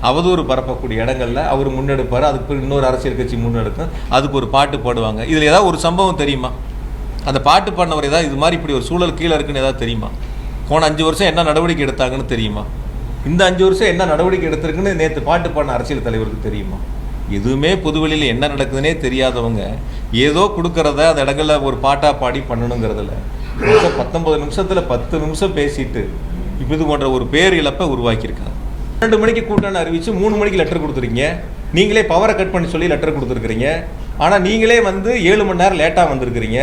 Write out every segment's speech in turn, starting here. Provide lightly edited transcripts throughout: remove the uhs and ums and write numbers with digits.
அவதூறு பரப்பக்கூடிய இடங்களில் அவர் முன்னெடுப்பார், அதுக்கு இன்னொரு அரசியல் கட்சி முன்னெடுக்கும், அதுக்கு ஒரு பாட்டு பாடுவாங்க. இதில் ஏதாவது ஒரு சம்பவம் தெரியுமா? அந்த பாட்டு பாடினவர் ஏதாவது இது மாதிரி இப்படி ஒரு சூழல் கீழே இருக்குன்னு ஏதாவது தெரியுமா? போன 5 வருஷம் என்ன நடவடிக்கை எடுத்தாங்கன்னு தெரியுமா? இந்த 5 வருஷம் என்ன நடவடிக்கை எடுத்திருக்குன்னு நேற்று பாட்டு பாடின அரசியல் தலைவருக்கு தெரியுமா? எதுவுமே பொதுவெளியில் என்ன நடக்குதுன்னே தெரியாதவங்க ஏதோ கொடுக்கறத அந்த இடங்களில் ஒரு பாட்டாக பாடி பண்ணணுங்கிறதுல 19 நிமிஷத்தில் 10 நிமிஷம் பேசிட்டு இப்போ இது போன்ற ஒரு பேர் இழப்பை உருவாக்கியிருக்காங்க. 2 மணிக்கு கூட்டம்னு அறிவித்து 3 மணிக்கு லெட்டர் கொடுத்துருக்கீங்க. நீங்களே பவரை கட் பண்ணி சொல்லி லெட்டர் கொடுத்துருக்குறீங்க. ஆனால் நீங்களே வந்து 7 மணி நேரம் லேட்டாக வந்திருக்கிறீங்க.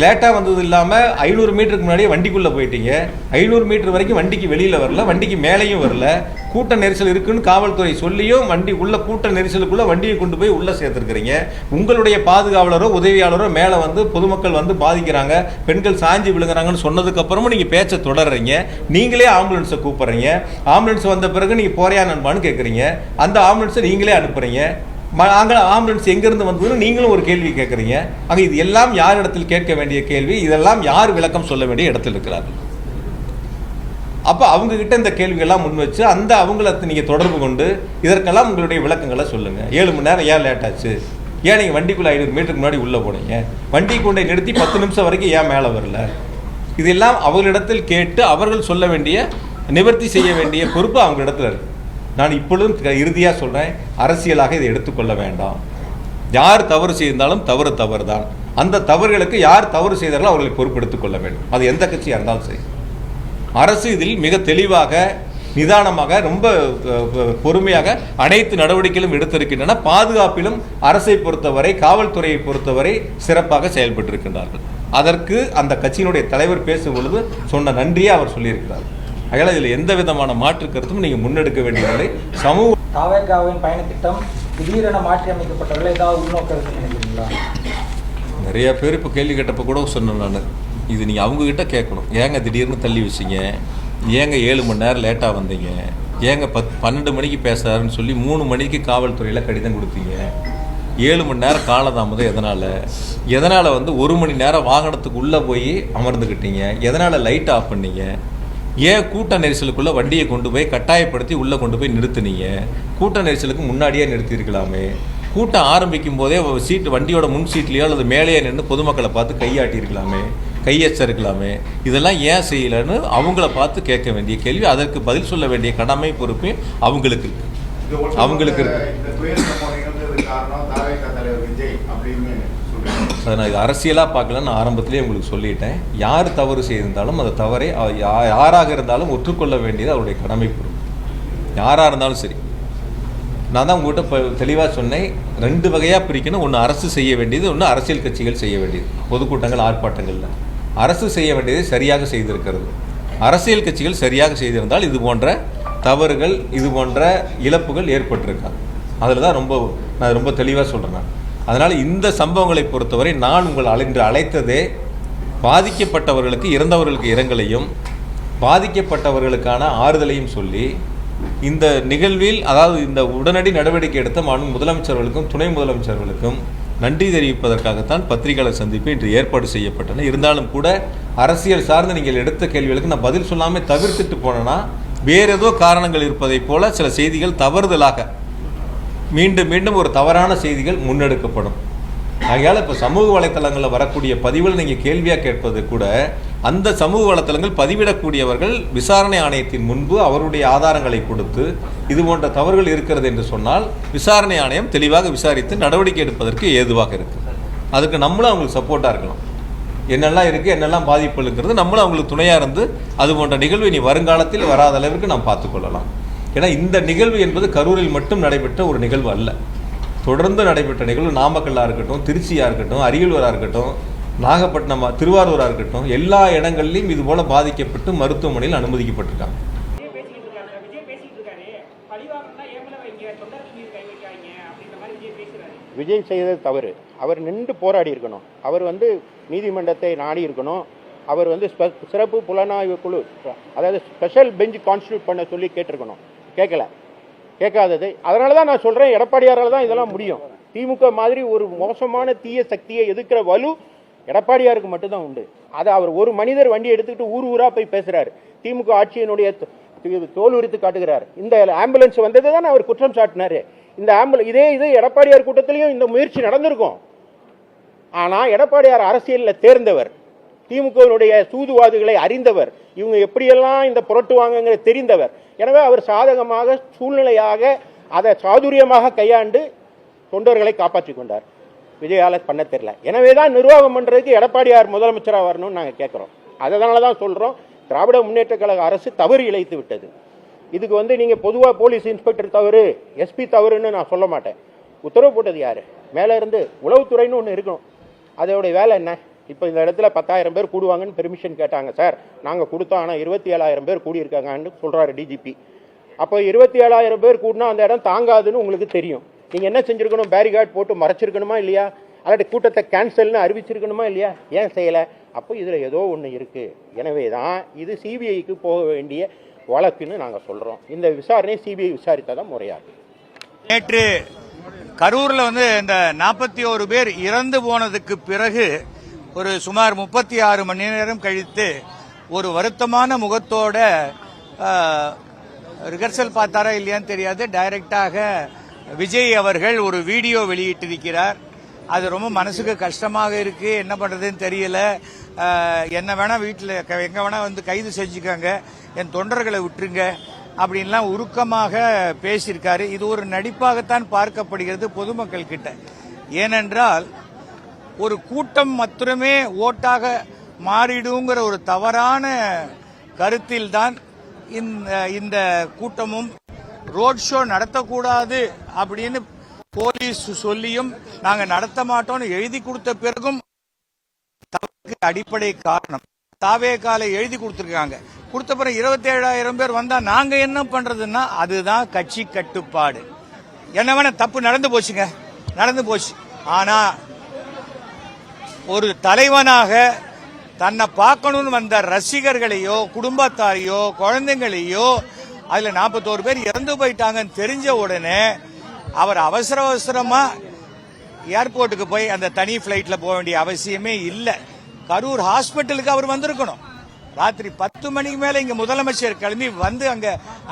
லேட்டாக வந்தது இல்லாமல் 500 மீட்டருக்கு முன்னாடியே வண்டிக்குள்ளே போயிட்டீங்க. 500 மீட்டர் வரைக்கும் வண்டிக்கு வெளியில் வரல, வண்டிக்கு மேலேயும் வரல. கூட்ட நெரிசல் இருக்குன்னு காவல்துறை சொல்லியும் வண்டி உள்ள கூட்ட நெரிசலுக்குள்ளே வண்டியை கொண்டு போய் உள்ளே சேர்த்துருக்கிறீங்க. உங்களுடைய பாதுகாவலரோ உதவியாளரோ மேலே வந்து பொதுமக்கள் வந்து பாதிக்கிறாங்க, பெண்கள் சாஞ்சி விழுங்குறாங்கன்னு சொன்னதுக்கப்புறமும் நீங்கள் பேச்சை தொடர்றீங்க. நீங்களே ஆம்புலன்ஸை கூப்பிட்றீங்க. ஆம்புலன்ஸ் வந்த பிறகு நீங்கள் போறியா நண்பான்னு கேட்குறீங்க. அந்த ஆம்புலன்ஸை நீங்களே அனுப்புகிறீங்க. அங்கே ஆம்புலன்ஸ் எங்கேருந்து வந்ததுன்னு நீங்களும் ஒரு கேள்வி கேட்குறீங்க. ஆக இது எல்லாம் யார் இடத்தில் கேட்க வேண்டிய கேள்வி? இதெல்லாம் யார் விளக்கம் சொல்ல வேண்டிய இடத்தில் இருக்கிறார்கள்? அப்போ அவங்கக்கிட்ட இந்த கேள்விகள்லாம் முன் வச்சு அந்த அவங்கள நீங்கள் தொடர்பு கொண்டு இதற்கெல்லாம் உங்களுடைய விளக்கங்களை சொல்லுங்கள். 7 மணி நேரம் ஏன் லேட் ஆச்சு? ஏன் நீங்கள் வண்டிக்குள்ளே 500 மீட்டருக்கு முன்னாடி உள்ளே போனீங்க? வண்டி கொண்டை நிறுத்தி 10 நிமிஷம் வரைக்கும் ஏன் மேலே வரல? இதெல்லாம் அவர்களிடத்தில் கேட்டு அவர்கள் சொல்ல வேண்டிய, நிவர்த்தி செய்ய வேண்டிய பொறுப்பு அவங்களிடத்தில் இருக்குது. நான் இப்பொழுதும் இறுதியாக சொல்கிறேன், அரசியலாக இதை எடுத்துக்கொள்ள வேண்டாம். யார் தவறு செய்தாலும் தவறு தான். அந்த தவறுகளுக்கு யார் தவறு செய்தார்களோ அவர்களை பொறுப்பெடுத்துக் கொள்ள வேண்டும். அது எந்த கட்சியாக இருந்தாலும் சரி. அரசு இதில் மிக தெளிவாக, நிதானமாக, ரொம்ப பொறுமையாக அனைத்து நடவடிக்கைகளும் எடுத்திருக்கின்றன. பாதுகாப்பிலும் அரசை பொறுத்தவரை, காவல்துறையை பொறுத்தவரை சிறப்பாக செயல்பட்டிருக்கின்றார்கள். அதற்கு அந்த கட்சியினுடைய தலைவர் பேசும் பொழுது சொன்ன நன்றியை அவர் சொல்லியிருக்கிறார். அதனால் இதில் எந்த விதமான மாற்று கருத்தும் நீங்கள் முன்னெடுக்க வேண்டியதில்லை. சமூக தாவேகாவின் பயண திட்டம் திடீரென மாற்றி அமைக்கப்பட்டவர்கள் ஏதாவது உள்நோக்கம் நினைக்கிறீங்களா? நிறைய பேர் இப்போ கேள்வி கேட்டப்போ கூட சொன்னேன் நான், இது நீங்கள் அவங்கக்கிட்ட கேட்கணும். ஏங்க திடீர்னு தள்ளி வச்சிங்க? ஏங்க 7 மணி நேரம் லேட்டாக வந்தீங்க? ஏங்க 12 மணிக்கு பேசுகிறாருன்னு சொல்லி 3 மணிக்கு காவல்துறையில் கடிதம் கொடுத்தீங்க? 7 மணி நேரம் காலதாமதம் எதனால் வந்து 1 மணி நேரம் வாகனத்துக்கு உள்ளே போய் அமர்ந்துக்கிட்டீங்க? எதனால் லைட் ஆஃப் பண்ணீங்க? ஏன் கூட்ட நெரிசலுக்குள்ளே வண்டியை கொண்டு போய் கட்டாயப்படுத்தி உள்ளே கொண்டு போய் நிறுத்துனீங்க? கூட்ட நெரிசலுக்கு முன்னாடியே நிறுத்தியிருக்கலாமே. கூட்டம் ஆரம்பிக்கும் போதே சீட்டு, வண்டியோட முன் சீட்லேயோ அல்லது மேலேயே நின்று பொதுமக்களை பார்த்து கையாட்டியிருக்கலாமே, கையெச்சரிக்கலாமே. இதெல்லாம் ஏன் செய்யலைன்னு அவங்கள பார்த்து கேட்க வேண்டிய கேள்வி. அதற்கு பதில் சொல்ல வேண்டிய கடமை, பொறுப்பு அவங்களுக்கு இருக்கு. அதை நான் இது அரசியலாக பார்க்கல. நான் ஆரம்பத்திலே உங்களுக்கு சொல்லிட்டேன். யார் தவறு செய்திருந்தாலும் அந்த தவறை யாராக இருந்தாலும் ஒற்றுக்கொள்ள வேண்டியது அவருடைய கடமை, பொறுப்பு. யாராக இருந்தாலும் சரி. நான் தான் உங்கள்கிட்ட இப்போ தெளிவாக சொன்னேன், 2 வகையாக பிரிக்கணும். ஒன்று அரசு செய்ய வேண்டியது, ஒன்று அரசியல் கட்சிகள் செய்ய வேண்டியது. பொதுக்கூட்டங்கள், ஆர்ப்பாட்டங்களில் அரசு செய்ய வேண்டியதை சரியாக செய்திருக்கிறது. அரசியல் கட்சிகள் சரியாக செய்திருந்தால் இது போன்ற தவறுகள், இது போன்ற இழப்புகள் ஏற்பட்டிருக்காது. அதில் தான் நான் ரொம்ப தெளிவாக சொல்கிறேன். அதனால் இந்த சம்பவங்களை பொறுத்தவரை நான் உங்கள் அழைத்ததே பாதிக்கப்பட்டவர்களுக்கு, இறந்தவர்களுக்கு இரங்கலையும் பாதிக்கப்பட்டவர்களுக்கான ஆறுதலையும் சொல்லி இந்த நிகழ்வில், அதாவது இந்த உடனடி நடவடிக்கை எடுத்த முதலமைச்சர்களுக்கும் துணை முதலமைச்சர்களுக்கும் நன்றி தெரிவிப்பதற்காகத்தான் பத்திரிகையாளர் சந்திப்பு இன்று ஏற்பாடு செய்யப்பட்டன. இருந்தாலும் கூட அரசியல் சார்ந்து நீங்கள் எடுத்த கேள்விகளுக்கு நான் பதில் சொல்லாமல் தவிர்த்துட்டு போனேன்னா வேறு ஏதோ காரணங்கள் இருப்பதைப் போல சில செய்திகள் தவறுதலாக மீண்டும் ஒரு தவறான செய்திகள் முன்னெடுக்கப்படும். ஆகையால் இப்போ சமூக வலைத்தளங்களில் வரக்கூடிய பதிவுகள் நீங்கள் கேள்வியாக கேட்பது கூட, அந்த சமூக வலைத்தளங்கள் பதிவிடக்கூடியவர்கள் விசாரணை ஆணையத்தின் முன்பு அவருடைய ஆதாரங்களை கொடுத்து இது போன்ற தவறுகள் இருக்கிறது என்று சொன்னால் விசாரணை ஆணையம் தெளிவாக விசாரித்து நடவடிக்கை எடுப்பதற்கு ஏதுவாக இருக்குது. அதுக்கு நம்மளும் அவங்களுக்கு சப்போர்ட்டாக இருக்கணும். என்னெல்லாம் இருக்குது, என்னெல்லாம் பாதிப்புகள் இருக்கிறது, நம்மளும் அவங்களுக்கு துணையாக இருந்து அது போன்ற நிகழ்வு இனி வருங்காலத்தில் வராத அளவுக்கு நாம் பார்த்துக்கொள்ளலாம். ஏன்னா இந்த நிகழ்வு என்பது கரூரில் மட்டும் நடைபெற்ற ஒரு நிகழ்வு அல்ல. தொடர்ந்து நடைபெற்ற நிகழ்வு நாமக்கல்லாக இருக்கட்டும், திருச்சியாக இருக்கட்டும், அரியலூராக இருக்கட்டும், நாகப்பட்டினம், திருவாரூராக இருக்கட்டும், எல்லா இடங்கள்லையும் இது போல பாதிக்கப்பட்டு மருத்துவமனையில் அனுமதிக்கப்பட்டிருக்காங்க. விஜய் செய்தது தவறு. அவர் நின்று போராடி இருக்கணும். அவர் நீதிமன்றத்தை நாடி இருக்கணும். அவர் சிறப்பு புலனாய்வு குழு, அதாவது ஸ்பெஷல் பெஞ்ச் கான்ஸ்டியூட் பண்ண சொல்லி கேட்டிருக்கணும். கேட்காதது. அதனால தான் நான் சொல்றேன், எடப்பாடியாரால் தான் இதெல்லாம் முடியும். திமுக மாதிரி ஒரு மோசமான தீய சக்தியை எதிர்க்கிற வலு எடப்பாடியாருக்கு மட்டும்தான் உண்டு. அதை அவர் ஒரு மனிதர் வண்டி எடுத்துக்கிட்டு ஊர் ஊரா போய் பேசுறாரு. திமுக ஆட்சியினுடைய தோல் உரித்து காட்டுகிறார். இந்த ஆம்புலன்ஸ் வந்தது தான் அவர் குற்றம் சாட்டினாரு. இந்த இது எடப்பாடியார் கூட்டத்திலையும் இந்த முயற்சி நடந்திருக்கும். ஆனா எடப்பாடியார் அரசியலில் தேர்ந்தவர், திமுகவினுடைய சூதுவாதுகளை அறிந்தவர், இவங்க எப்படியெல்லாம் இந்த புரட்டுவாங்க தெரிந்தவர். எனவே அவர் சாதகமாக சூழ்நிலையாக அதை சாதுரியமாக கையாண்டு தொண்டர்களை காப்பாற்றி கொண்டார். விஜயால பண்ண தெரியல. எனவே தான் நிர்வாகம் பண்றதுக்கு எடப்பாடியார் முதலமைச்சராக வரணும்னு நாங்கள் கேட்குறோம். அதனால தான் சொல்றோம், திராவிட முன்னேற்ற கழக அரசு தவறு இழைத்து விட்டது. இதுக்கு நீங்க பொதுவாக போலீஸ் இன்ஸ்பெக்டர் தவறு, எஸ்பி தவறுன்னு நான் சொல்ல மாட்டேன். உத்தரவு போட்டது யாரு? மேலே இருந்து உளவுத்துறைன்னு ஒன்று இருக்கணும். அதோட வேலை என்ன? இப்போ இந்த இடத்துல 10,000 பேர் கூடுவாங்கன்னு பெர்மிஷன் கேட்டாங்க சார், நாங்கள் கொடுத்தோம். ஆனால் 27,000 பேர் கூடியிருக்காங்கன்னு சொல்றாரு டிஜிபி. அப்போ 27,000 பேர் கூடினா அந்த இடம் தாங்காதுன்னு உங்களுக்கு தெரியும். நீங்கள் என்ன செஞ்சுருக்கணும்? பேரிகார்டு போட்டு மறைச்சிருக்கணுமா இல்லையா? அல்லாட்டி கூட்டத்தை கேன்சல்னு அறிவிச்சிருக்கணுமா இல்லையா? ஏன் செய்யலை? அப்போ இதில் ஏதோ ஒன்று இருக்குது. எனவே தான் இது சிபிஐக்கு போக வேண்டிய வழக்குன்னு நாங்கள் சொல்கிறோம். இந்த விசாரணை சிபிஐ விசாரித்தா தான் முறையாகும். நேற்று கரூரில் இந்த 41 பேர் இறந்து போனதுக்கு பிறகு ஒரு சுமார் 36 மணி நேரம் கழித்து ஒரு வருத்தமான முகத்தோட ரிஹர்சல் பார்த்தாரா இல்லையான்னு தெரியாது, டைரக்டாக விஜய் அவர்கள் ஒரு வீடியோ வெளியிட்டிருக்கிறார். அது ரொம்ப மனசுக்கு கஷ்டமாக இருக்கு. என்ன பண்றதுன்னு தெரியல. என்ன வேணா வீட்டில் எங்க வேணா கைது செஞ்சுக்காங்க, என் தொண்டர்களை விட்டுருங்க அப்படின்லாம் உருக்கமாக பேசியிருக்காரு. இது ஒரு நடிப்பாகத்தான் பார்க்கப்படுகிறது பொதுமக்கள் கிட்ட. ஏனென்றால் ஒரு கூட்டம் மாத்திரமே ஓட்டாக மாறிடுங்கிற ஒரு தவறான கருத்தில் தான் இந்த கூட்டமும் ரோட் ஷோ நடத்தக்கூடாது அப்படின்னு போலீஸ் சொல்லியும் நாங்க நடத்த மாட்டோம்னு எழுதி கொடுத்த பிறகும் அடிப்படை காரணம் தாவேகால எழுதி கொடுத்திருக்காங்க. கொடுத்த பிறகு 27,000 பேர் வந்தா நாங்க என்ன பண்றதுன்னா அதுதான் கட்சி கட்டுப்பாடு. என்ன வேணா தப்பு நடந்து போச்சுங்க, நடந்து போச்சு. ஆனா ஒரு தலைவனாக தன்னை பார்க்கணும்னு வந்த ரசிகர்களையோ குடும்பத்தாரையோ குழந்தைங்களையோ அதுல 41 பேர் இறந்து போயிட்டாங்கன்னு தெரிஞ்ச உடனே அவர் அவசரமா ஏர்போர்ட்டுக்கு போய் அந்த தனி பிளைட்ல போக வேண்டிய அவசியமே இல்லை. கரூர் ஹாஸ்பிட்டலுக்கு அவர் வந்திருக்கணும். ராத்திரி 10 மணிக்கு மேல இங்க முதலமைச்சர் கிளம்பி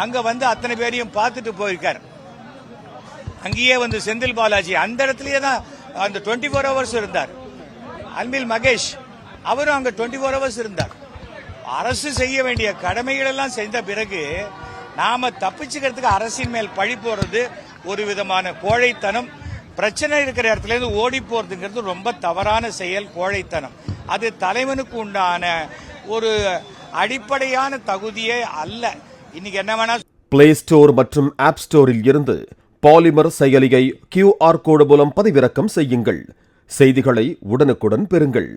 அங்க வந்து அத்தனை பேரையும் பார்த்துட்டு போயிருக்காரு. அங்கேயே செந்தில் பாலாஜி அந்த இடத்துலயே தான் அந்த 24 ஹவர்ஸ் இருந்தார். அன்பில் மகேஷ் அவரும் அங்க 24 ஹவர்ஸ் இருந்தார். அரசு செய்ய வேண்டிய கடமைகள் எல்லாம் செஞ்ச பிறகு நாம தப்பிச்சுக்கிறதுக்கு அரசின் மேல் பழி போறது ஒரு விதமான கோழைத்தனம். பிரச்சனை இருக்கிற இடத்துல இருந்து ஓடி போறதுங்கிறது ரொம்ப தவறான செயல், கோழைத்தனம். அது தலைவனுக்கு உண்டான ஒரு அடிப்படையான தகுதியே அல்ல. இன்னைக்கு என்ன வேணா பிளே ஸ்டோர் மற்றும் ஆப் ஸ்டோரில் இருந்து பாலிமர் செயலியை QR கோடு மூலம் பதிவிறக்கம் செய்யுங்கள். செய்திகளை உடனுக்குடன் பெறுங்கள்.